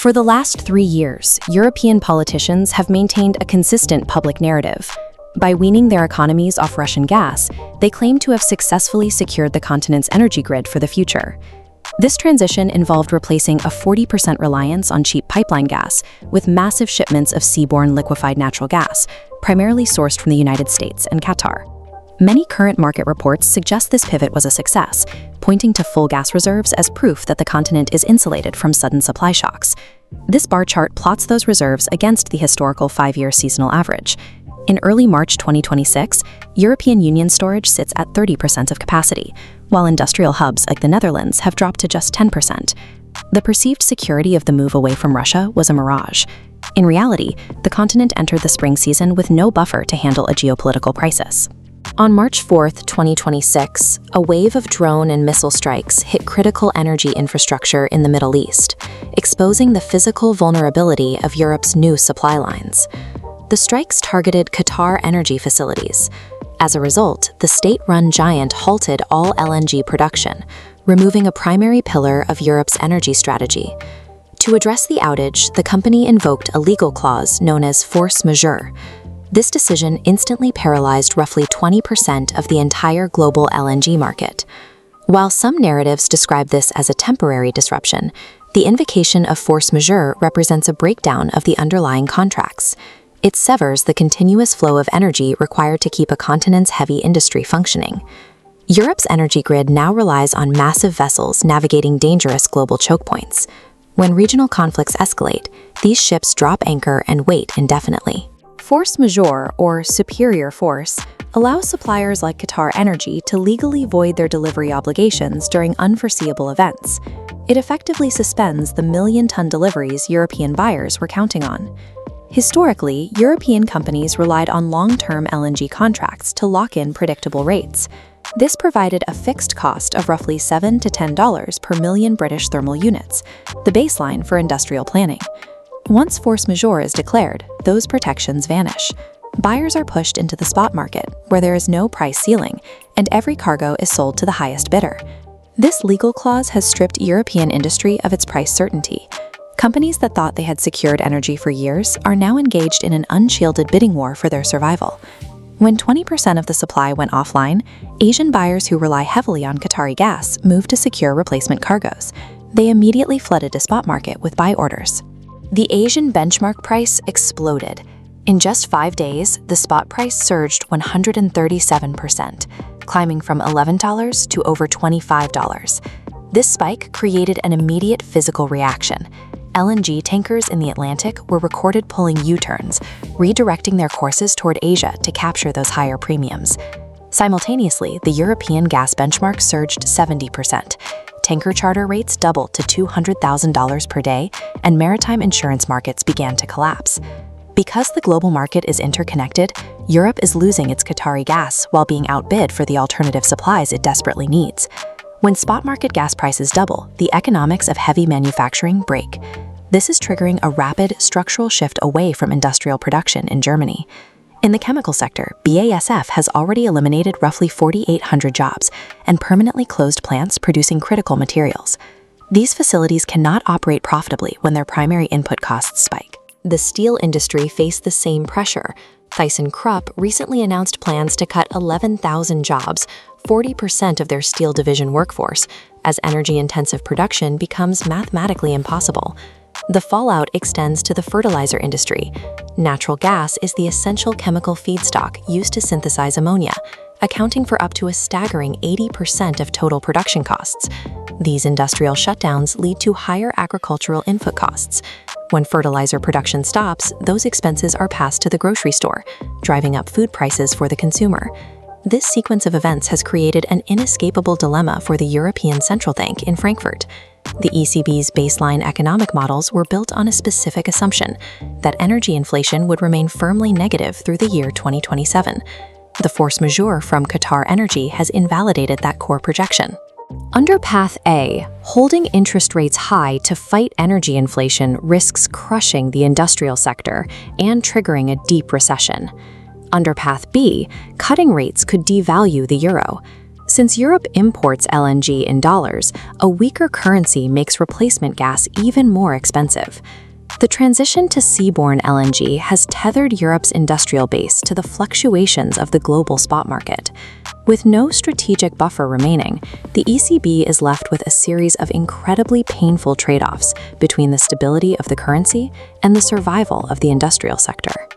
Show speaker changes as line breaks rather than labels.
For the last 3 years, European politicians have maintained a consistent public narrative. By weaning their economies off Russian gas, they claim to have successfully secured the continent's energy grid for the future. This transition involved replacing a 40% reliance on cheap pipeline gas with massive shipments of seaborne liquefied natural gas, primarily sourced from the United States and Qatar. Many current market reports suggest this pivot was a success, pointing to full gas reserves as proof that the continent is insulated from sudden supply shocks. This bar chart plots those reserves against the historical 5-year seasonal average. In early March 2026, European Union storage sits at 30% of capacity, while industrial hubs like the Netherlands have dropped to just 10%. The perceived security of the move away from Russia was a mirage. In reality, the continent entered the spring season with no buffer to handle a geopolitical crisis. On March 4, 2026, a wave of drone and missile strikes hit critical energy infrastructure in the Middle East, exposing the physical vulnerability of Europe's new supply lines. The strikes targeted Qatar Energy facilities. As a result, the state-run giant halted all LNG production, removing a primary pillar of Europe's energy strategy. To address the outage, the company invoked a legal clause known as force majeure. This decision instantly paralyzed roughly 20% of the entire global LNG market. While some narratives describe this as a temporary disruption, the invocation of force majeure represents a breakdown of the underlying contracts. It severs the continuous flow of energy required to keep a continent's heavy industry functioning. Europe's energy grid now relies on massive vessels navigating dangerous global choke points. When regional conflicts escalate, these ships drop anchor and wait indefinitely. Force majeure, or superior force, allows suppliers like Qatar Energy to legally void their delivery obligations during unforeseeable events. It effectively suspends the million-ton deliveries European buyers were counting on. Historically, European companies relied on long-term LNG contracts to lock in predictable rates. This provided a fixed cost of roughly $7 to $10 per million British thermal units, the baseline for industrial planning. Once force majeure is declared, those protections vanish. Buyers are pushed into the spot market, where there is no price ceiling, and every cargo is sold to the highest bidder. This legal clause has stripped European industry of its price certainty. Companies that thought they had secured energy for years are now engaged in an unshielded bidding war for their survival. When 20% of the supply went offline, Asian buyers who rely heavily on Qatari gas moved to secure replacement cargoes. They immediately flooded the spot market with buy orders. The Asian benchmark price exploded. In just 5 days, the spot price surged 137%, climbing from $11 to over $25. This spike created an immediate physical reaction. LNG tankers in the Atlantic were recorded pulling U-turns, redirecting their courses toward Asia to capture those higher premiums. Simultaneously, the European gas benchmark surged 70%. Tanker charter rates doubled to $200,000 per day, and maritime insurance markets began to collapse. Because the global market is interconnected, Europe is losing its Qatari gas while being outbid for the alternative supplies it desperately needs. When spot market gas prices double, the economics of heavy manufacturing break. This is triggering a rapid structural shift away from industrial production in Germany. In the chemical sector, BASF has already eliminated roughly 4,800 jobs and permanently closed plants producing critical materials. These facilities cannot operate profitably when their primary input costs spike. The steel industry faced the same pressure. ThyssenKrupp recently announced plans to cut 11,000 jobs, 40% of their steel division workforce, as energy-intensive production becomes mathematically impossible. The fallout extends to the fertilizer industry. Natural gas is the essential chemical feedstock used to synthesize ammonia, accounting for up to a staggering 80% of total production costs. These industrial shutdowns lead to higher agricultural input costs. When fertilizer production stops, those expenses are passed to the grocery store, driving up food prices for the consumer. This sequence of events has created an inescapable dilemma for the European Central Bank in Frankfurt. The ECB's baseline economic models were built on a specific assumption that energy inflation would remain firmly negative through the year 2027. The force majeure from Qatar Energy has invalidated that core projection. Under Path A, holding interest rates high to fight energy inflation risks crushing the industrial sector and triggering a deep recession. Under Path B, cutting rates could devalue the euro. Since Europe imports LNG in dollars, a weaker currency makes replacement gas even more expensive. The transition to seaborne LNG has tethered Europe's industrial base to the fluctuations of the global spot market. With no strategic buffer remaining, the ECB is left with a series of incredibly painful trade-offs between the stability of the currency and the survival of the industrial sector.